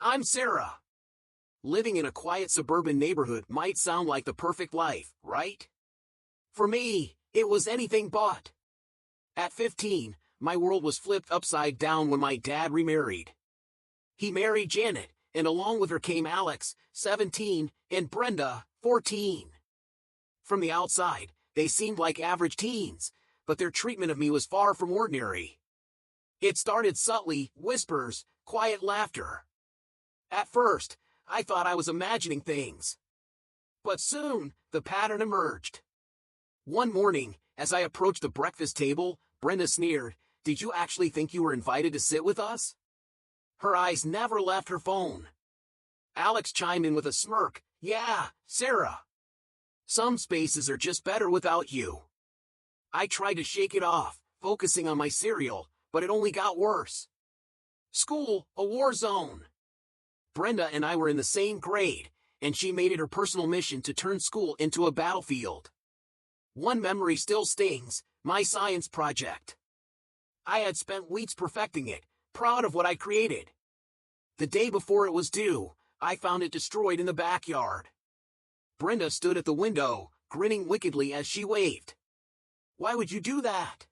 I'm Sarah. Living in a quiet suburban neighborhood might sound like the perfect life, right? For me, it was anything but. At 15, my world was flipped upside down when my dad remarried. He married Janet, and along with her came Alex, 17, and Brenda, 14. From the outside, they seemed like average teens, but their treatment of me was far from ordinary. It started subtly, whispers, quiet laughter. At first, I thought I was imagining things. But soon, the pattern emerged. One morning, as I approached the breakfast table, Brenda sneered, "Did you actually think you were invited to sit with us?" Her eyes never left her phone. Alex chimed in with a smirk, "Yeah, Sarah. Some spaces are just better without you." I tried to shake it off, focusing on my cereal, but it only got worse. School, a war zone. Brenda and I were in the same grade, and she made it her personal mission to turn school into a battlefield. One memory still stings, my science project. I had spent weeks perfecting it, proud of what I created. The day before it was due, I found it destroyed in the backyard. Brenda stood at the window, grinning wickedly as she waved. "Why would you do that?"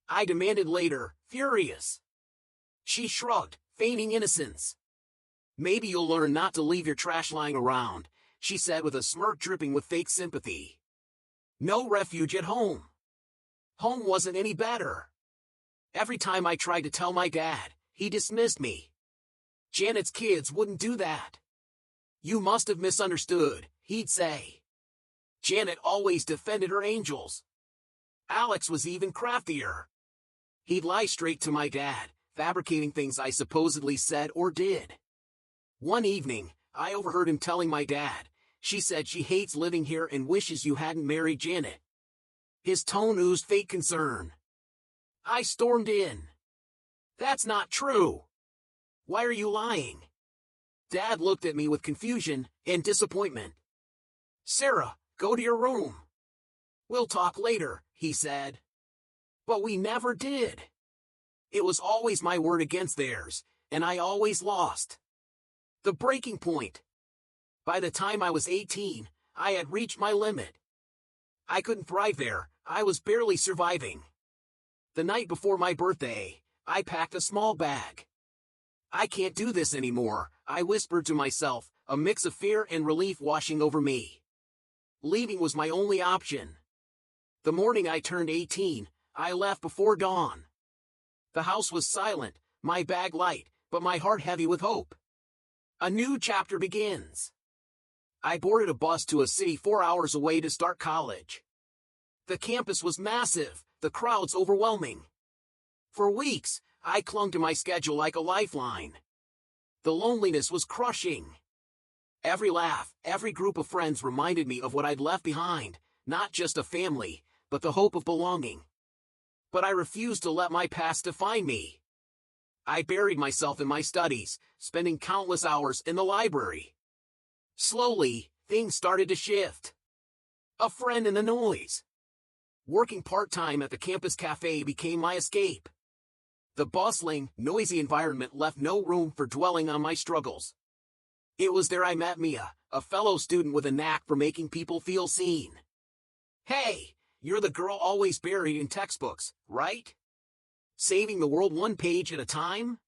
I demanded later, furious. She shrugged, feigning innocence. "Maybe you'll learn not to leave your trash lying around," she said with a smirk dripping with fake sympathy. No refuge at home. Home wasn't any better. Every time I tried to tell my dad, he dismissed me. "Janet's kids wouldn't do that. You must have misunderstood," he'd say. Janet always defended her angels. Alex was even craftier. He'd lie straight to my dad, fabricating things I supposedly said or did. One evening, I overheard him telling my dad, "She said she hates living here and wishes you hadn't married Janet." His tone oozed fake concern. I stormed in. "That's not true. Why are you lying?" Dad looked at me with confusion and disappointment. "Sarah, go to your room. We'll talk later," he said. But we never did. It was always my word against theirs, and I always lost. The breaking point. By the time I was 18, I had reached my limit. I couldn't thrive there, I was barely surviving. The night before my birthday, I packed a small bag. "I can't do this anymore," I whispered to myself, a mix of fear and relief washing over me. Leaving was my only option. The morning I turned 18, I left before dawn. The house was silent, my bag light, but my heart heavy with hope. A new chapter begins. I boarded a bus to a city 4 hours away to start college. The campus was massive, the crowds overwhelming. For weeks, I clung to my schedule like a lifeline. The loneliness was crushing. Every laugh, every group of friends reminded me of what I'd left behind, not just a family, but the hope of belonging. But I refused to let my past define me. I buried myself in my studies, spending countless hours in the library. Slowly, things started to shift. A friend in the noise. Working part-time at the campus cafe became my escape. The bustling, noisy environment left no room for dwelling on my struggles. It was there I met Mia, a fellow student with a knack for making people feel seen. "Hey, you're the girl always buried in textbooks, right? Saving the world one page at a time?"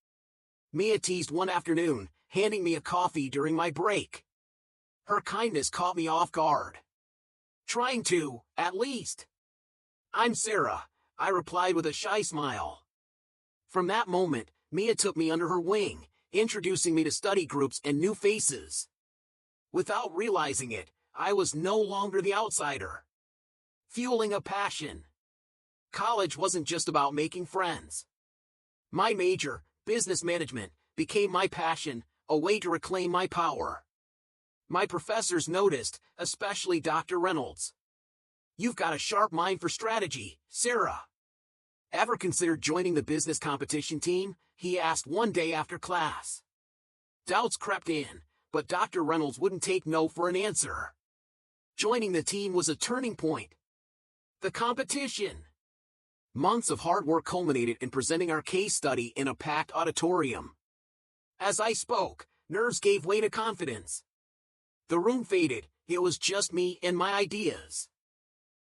Mia teased one afternoon, handing me a coffee during my break. Her kindness caught me off guard. "Trying to, at least." "I'm Sarah," I replied with a shy smile. From that moment, Mia took me under her wing, introducing me to study groups and new faces. Without realizing it, I was no longer the outsider. Fueling a passion. College wasn't just about making friends. My major, business management, became my passion, a way to reclaim my power. My professors noticed, especially Dr. Reynolds. "You've got a sharp mind for strategy, Sarah. Ever considered joining the business competition team?" he asked one day after class. Doubts crept in, but Dr. Reynolds wouldn't take no for an answer. Joining the team was a turning point. The competition. Months of hard work culminated in presenting our case study in a packed auditorium. As I spoke, nerves gave way to confidence. The room faded, it was just me and my ideas.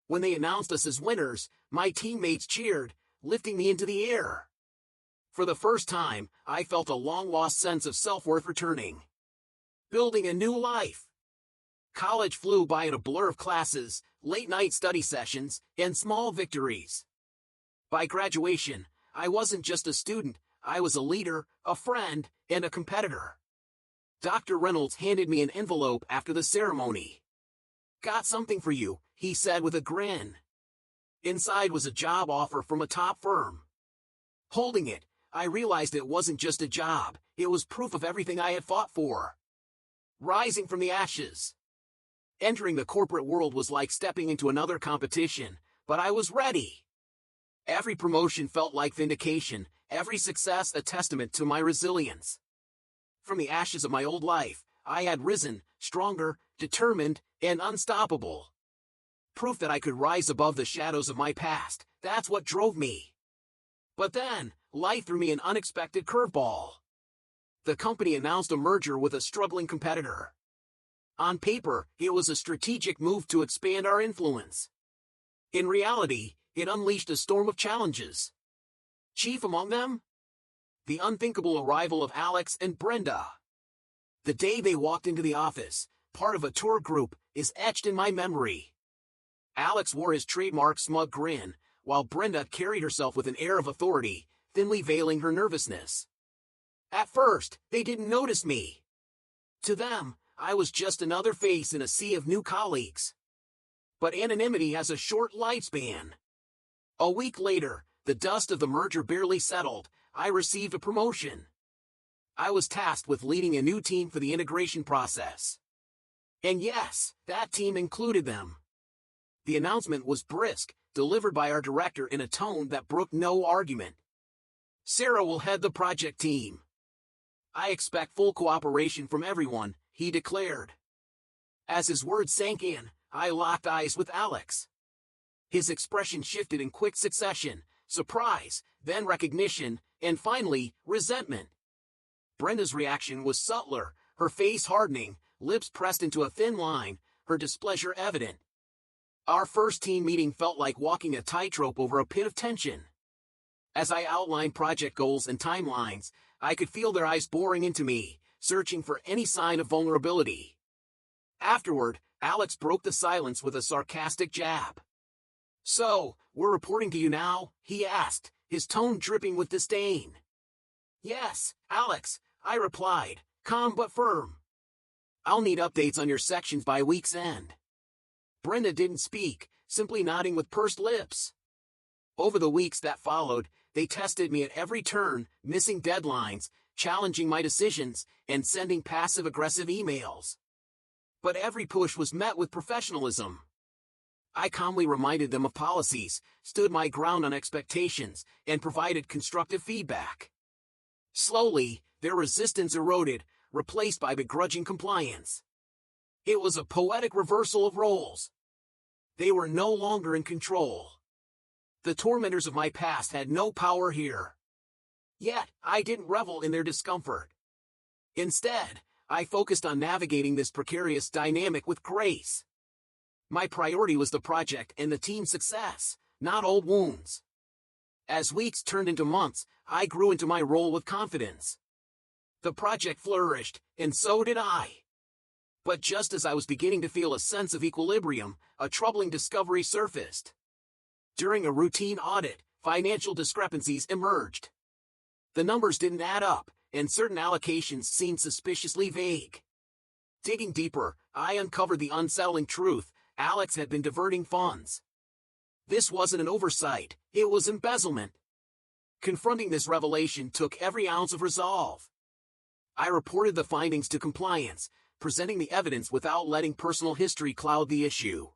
When they announced us as winners, my teammates cheered, lifting me into the air. For the first time, I felt a long-lost sense of self-worth returning. Building a new life. College flew by in a blur of classes, late-night study sessions, and small victories. By graduation, I wasn't just a student, I was a leader, a friend, and a competitor. Dr. Reynolds handed me an envelope after the ceremony. "Got something for you," he said with a grin. Inside was a job offer from a top firm. Holding it, I realized it wasn't just a job, it was proof of everything I had fought for. Rising from the ashes. Entering the corporate world was like stepping into another competition, but I was ready. Every promotion felt like vindication, every success a testament to my resilience. From the ashes of my old life, I had risen, stronger, determined, and unstoppable. Proof that I could rise above the shadows of my past, that's what drove me. But then, life threw me an unexpected curveball. The company announced a merger with a struggling competitor. On paper, it was a strategic move to expand our influence. In reality, it unleashed a storm of challenges. Chief among them? The unthinkable arrival of Alex and Brenda. The day they walked into the office, part of a tour group, is etched in my memory. Alex wore his trademark smug grin, while Brenda carried herself with an air of authority, thinly veiling her nervousness. At first, they didn't notice me. To them, I was just another face in a sea of new colleagues. But anonymity has a short lifespan. A week later, the dust of the merger barely settled, I received a promotion. I was tasked with leading a new team for the integration process. And yes, that team included them. The announcement was brisk, delivered by our director in a tone that brooked no argument. "Sarah will head the project team. I expect full cooperation from everyone," he declared. As his words sank in, I locked eyes with Alex. His expression shifted in quick succession, surprise, then recognition, and finally, resentment. Brenda's reaction was subtler, her face hardening, lips pressed into a thin line, her displeasure evident. Our first team meeting felt like walking a tightrope over a pit of tension. As I outlined project goals and timelines, I could feel their eyes boring into me, searching for any sign of vulnerability. Afterward, Alex broke the silence with a sarcastic jab. "So, we're reporting to you now?" he asked, his tone dripping with disdain. "Yes, Alex," I replied, calm but firm. "I'll need updates on your sections by week's end." Brenda didn't speak, simply nodding with pursed lips. Over the weeks that followed, they tested me at every turn, missing deadlines, challenging my decisions, and sending passive-aggressive emails. But every push was met with professionalism. I calmly reminded them of policies, stood my ground on expectations, and provided constructive feedback. Slowly, their resistance eroded, replaced by begrudging compliance. It was a poetic reversal of roles. They were no longer in control. The tormentors of my past had no power here. Yet, I didn't revel in their discomfort. Instead, I focused on navigating this precarious dynamic with grace. My priority was the project and the team's success, not old wounds. As weeks turned into months, I grew into my role with confidence. The project flourished, and so did I. But just as I was beginning to feel a sense of equilibrium, a troubling discovery surfaced. During a routine audit, financial discrepancies emerged. The numbers didn't add up, and certain allocations seemed suspiciously vague. Digging deeper, I uncovered the unsettling truth: Alex had been diverting funds. This wasn't an oversight, it was embezzlement. Confronting this revelation took every ounce of resolve. I reported the findings to compliance, presenting the evidence without letting personal history cloud the issue.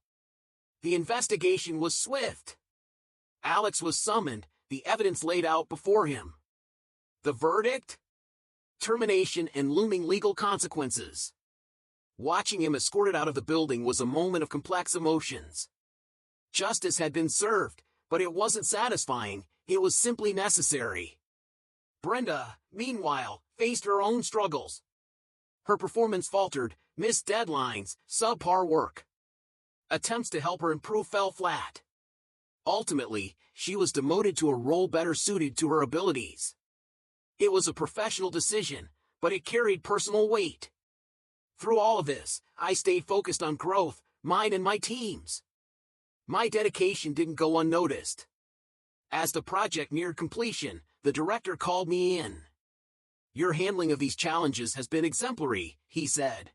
The investigation was swift. Alex was summoned, the evidence laid out before him. The verdict? Termination and looming legal consequences. Watching him escorted out of the building was a moment of complex emotions. Justice had been served, but it wasn't satisfying, it was simply necessary. Brenda, meanwhile, faced her own struggles. Her performance faltered, missed deadlines, subpar work. Attempts to help her improve fell flat. Ultimately, she was demoted to a role better suited to her abilities. It was a professional decision, but it carried personal weight. Through all of this, I stayed focused on growth, mine and my team's. My dedication didn't go unnoticed. As the project neared completion, the director called me in. "Your handling of these challenges has been exemplary," he said.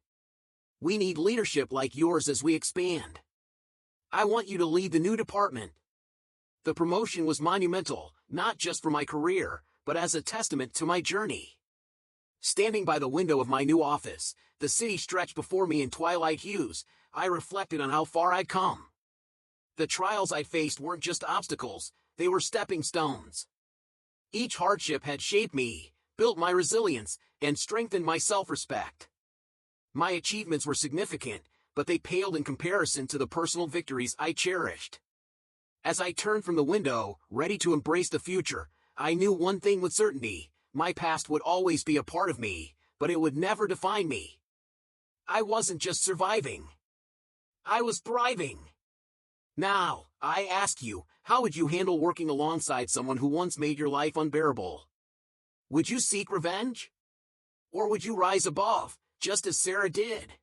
"We need leadership like yours as we expand. I want you to lead the new department." The promotion was monumental, not just for my career, but as a testament to my journey. Standing by the window of my new office, the city stretched before me in twilight hues, I reflected on how far I'd come. The trials I faced weren't just obstacles, they were stepping stones. Each hardship had shaped me, built my resilience, and strengthened my self-respect. My achievements were significant, but they paled in comparison to the personal victories I cherished. As I turned from the window, ready to embrace the future, I knew one thing with certainty: my past would always be a part of me, but it would never define me. I wasn't just surviving. I was thriving. Now, I ask you, how would you handle working alongside someone who once made your life unbearable? Would you seek revenge? Or would you rise above, just as Sarah did?